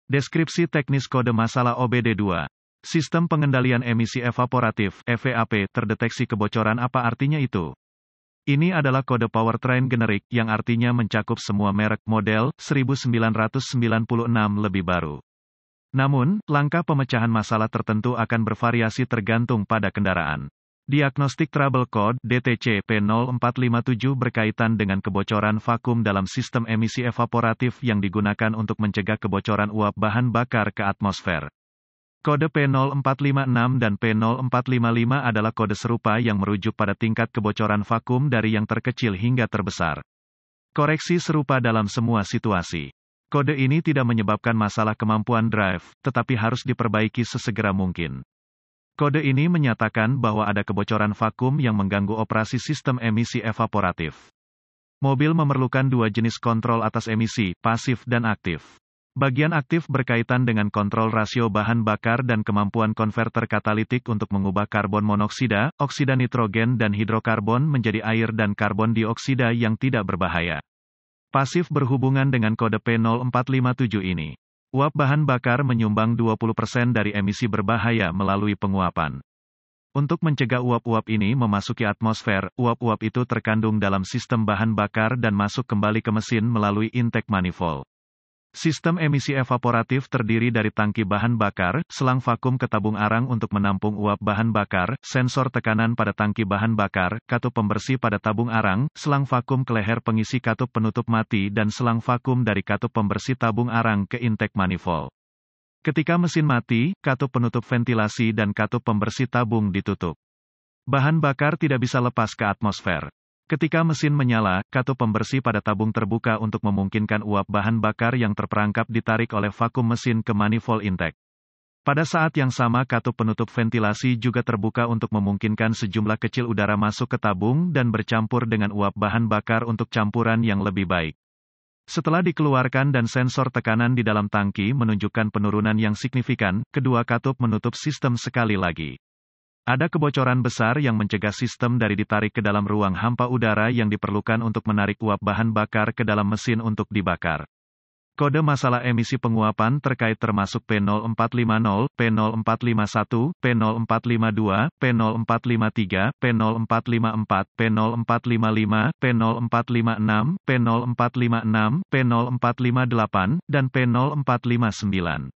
Deskripsi teknis kode masalah OBD2. Sistem pengendalian emisi evaporatif (EVAP) terdeteksi kebocoran. Apa artinya itu? Ini adalah kode powertrain generik yang artinya mencakup semua merek model 1996 lebih baru. Namun, langkah pemecahan masalah tertentu akan bervariasi tergantung pada kendaraan. Diagnostic Trouble Code (DTC) P0457 berkaitan dengan kebocoran vakum dalam sistem emisi evaporatif yang digunakan untuk mencegah kebocoran uap bahan bakar ke atmosfer. Kode P0456 dan P0455 adalah kode serupa yang merujuk pada tingkat kebocoran vakum dari yang terkecil hingga terbesar. Koreksi serupa dalam semua situasi. Kode ini tidak menyebabkan masalah kemampuan drive, tetapi harus diperbaiki sesegera mungkin. Kode ini menyatakan bahwa ada kebocoran vakum yang mengganggu operasi sistem emisi evaporatif. Mobil memerlukan dua jenis kontrol atas emisi, pasif dan aktif. Bagian aktif berkaitan dengan kontrol rasio bahan bakar dan kemampuan konverter katalitik untuk mengubah karbon monoksida, oksida nitrogen dan hidrokarbon menjadi air dan karbon dioksida yang tidak berbahaya. Pasif berhubungan dengan kode P0457 ini. Uap bahan bakar menyumbang 20% dari emisi berbahaya melalui penguapan. Untuk mencegah uap-uap ini memasuki atmosfer, uap-uap itu terkandung dalam sistem bahan bakar dan masuk kembali ke mesin melalui intake manifold. Sistem emisi evaporatif terdiri dari tangki bahan bakar, selang vakum ke tabung arang untuk menampung uap bahan bakar, sensor tekanan pada tangki bahan bakar, katup pembersih pada tabung arang, selang vakum ke leher pengisi katup penutup mati dan selang vakum dari katup pembersih tabung arang ke intake manifold. Ketika mesin mati, katup penutup ventilasi dan katup pembersih tabung ditutup. Bahan bakar tidak bisa lepas ke atmosfer. Ketika mesin menyala, katup pembersih pada tabung terbuka untuk memungkinkan uap bahan bakar yang terperangkap ditarik oleh vakum mesin ke manifold intake. Pada saat yang sama katup penutup ventilasi juga terbuka untuk memungkinkan sejumlah kecil udara masuk ke tabung dan bercampur dengan uap bahan bakar untuk campuran yang lebih baik. Setelah dikeluarkan dan sensor tekanan di dalam tangki menunjukkan penurunan yang signifikan, kedua katup menutup sistem sekali lagi. Ada kebocoran besar yang mencegah sistem dari ditarik ke dalam ruang hampa udara yang diperlukan untuk menarik uap bahan bakar ke dalam mesin untuk dibakar. Kode masalah emisi penguapan terkait termasuk P0450, P0451, P0452, P0453, P0454, P0455, P0456, P0456, P0458, dan P0459.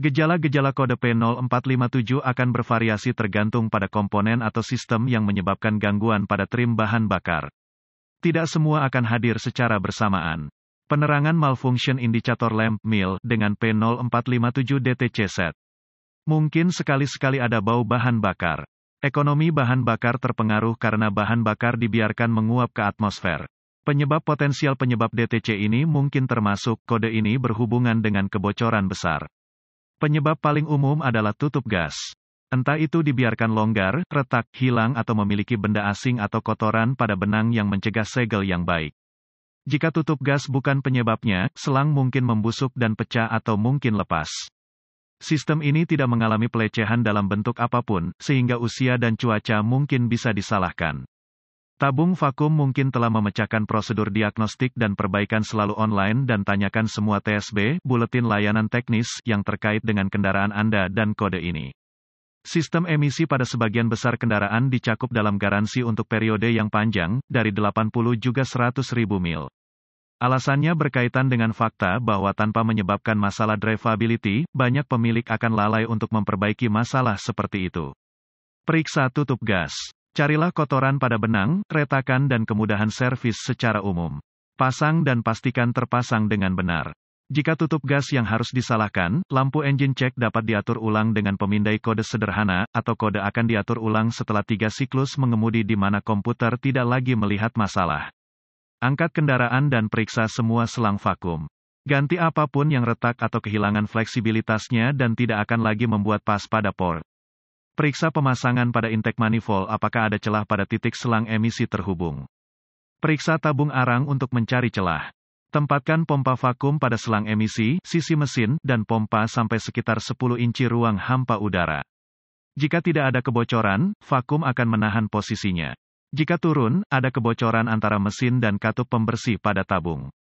Gejala-gejala kode P0457 akan bervariasi tergantung pada komponen atau sistem yang menyebabkan gangguan pada trim bahan bakar. Tidak semua akan hadir secara bersamaan. Penerangan malfunction indicator lamp MIL dengan P0457 DTC set. Mungkin sekali-sekali ada bau bahan bakar. Ekonomi bahan bakar terpengaruh karena bahan bakar dibiarkan menguap ke atmosfer. Penyebab potensial penyebab DTC ini mungkin termasuk kode ini berhubungan dengan kebocoran besar. Penyebab paling umum adalah tutup gas. Entah itu dibiarkan longgar, retak, hilang atau memiliki benda asing atau kotoran pada benang yang mencegah segel yang baik. Jika tutup gas bukan penyebabnya, selang mungkin membusuk dan pecah atau mungkin lepas. Sistem ini tidak mengalami pelecehan dalam bentuk apapun, sehingga usia dan cuaca mungkin bisa disalahkan. Tabung vakum mungkin telah memecahkan prosedur diagnostik dan perbaikan selalu online dan tanyakan semua TSB, buletin layanan teknis, yang terkait dengan kendaraan Anda dan kode ini. Sistem emisi pada sebagian besar kendaraan dicakup dalam garansi untuk periode yang panjang, dari 80 juga 100.000 mil. Alasannya berkaitan dengan fakta bahwa tanpa menyebabkan masalah drivability, banyak pemilik akan lalai untuk memperbaiki masalah seperti itu. Periksa tutup gas. Carilah kotoran pada benang, retakan dan kemudahan servis secara umum. Pasang dan pastikan terpasang dengan benar. Jika tutup gas yang harus disalahkan, lampu engine check dapat diatur ulang dengan pemindai kode sederhana, atau kode akan diatur ulang setelah 3 siklus mengemudi di mana komputer tidak lagi melihat masalah. Angkat kendaraan dan periksa semua selang vakum. Ganti apapun yang retak atau kehilangan fleksibilitasnya dan tidak akan lagi membuat pas pada port. Periksa pemasangan pada intake manifold apakah ada celah pada titik selang emisi terhubung. Periksa tabung arang untuk mencari celah. Tempatkan pompa vakum pada selang emisi, sisi mesin, dan pompa sampai sekitar 10 inci ruang hampa udara. Jika tidak ada kebocoran, vakum akan menahan posisinya. Jika turun, ada kebocoran antara mesin dan katup pembersih pada tabung.